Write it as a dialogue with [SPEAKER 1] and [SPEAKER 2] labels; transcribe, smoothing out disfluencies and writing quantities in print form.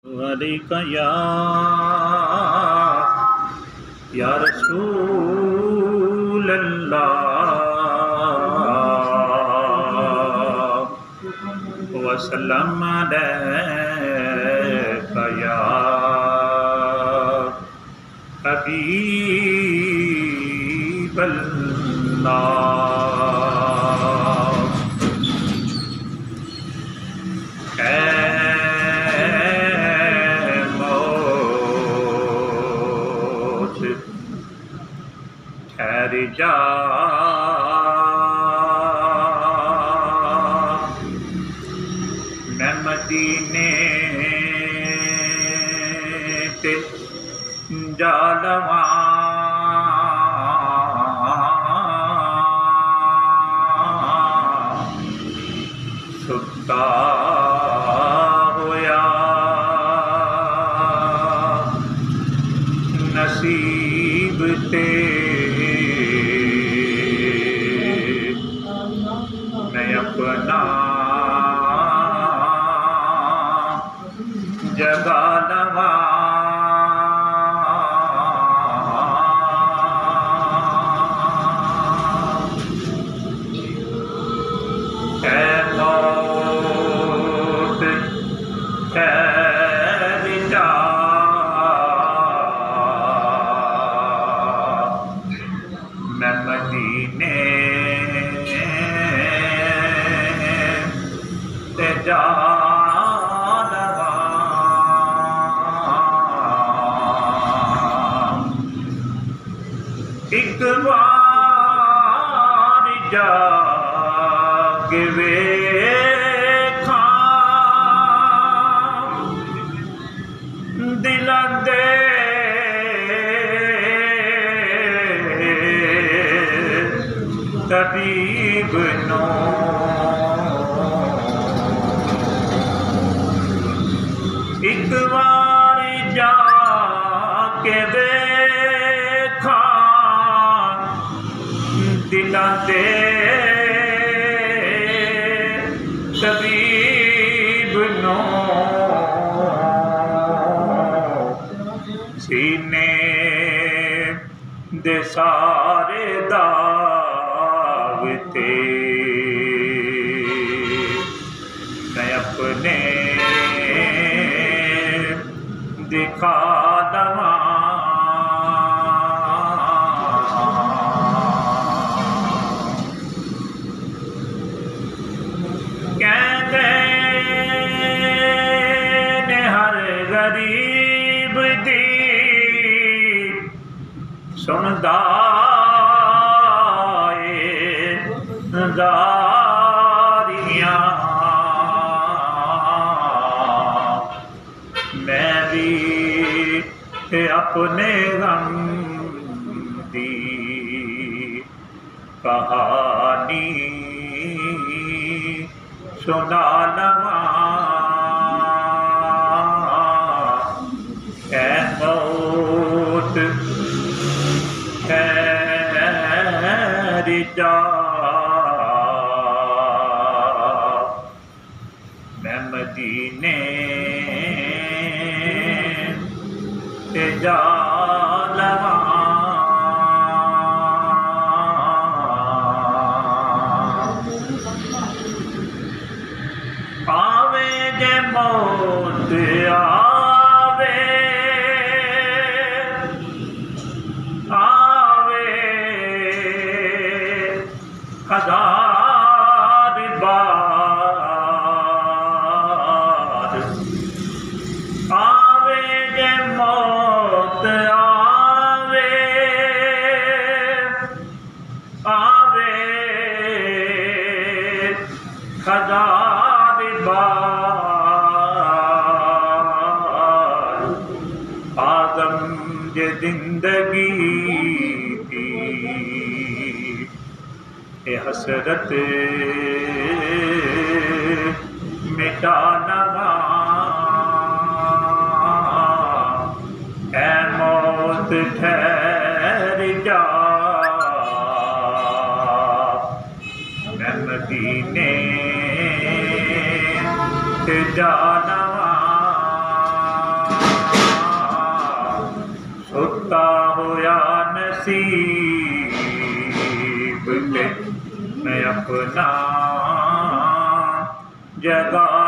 [SPEAKER 1] अलैका या रसूल अल्लाह वसल्लम अलैका या हबीब अल्लाह। ठहर जा मैं मदीने ते जा लवां सुता होया नसीब ते मैं अपना जगा लवा मौत ठहर जा मैं मदीने ते जा एक बार जाके वेखा दिलां दे तबीब नो एक बार जाके वेखा दिलां दे तबीब नो सीने दे सारे दाग ते मैं अपने दिखा दवा कहते ने हर गरीब दी सुनदा दारियां मैं भी अपने गम दी कहानी सुना लवा मौत ठहर जा मैं मदीने ते जा लवा आवे जे मौत आवे आवे हजार बार आवे जे मौत आवे आवे हजार बार आदम जे जिंदगी थी ए हसरत मिटा लगा ए मौत ठहर जा मैं मदीने ते जा लवा सुता होया नसीब ते मैं अपना जगा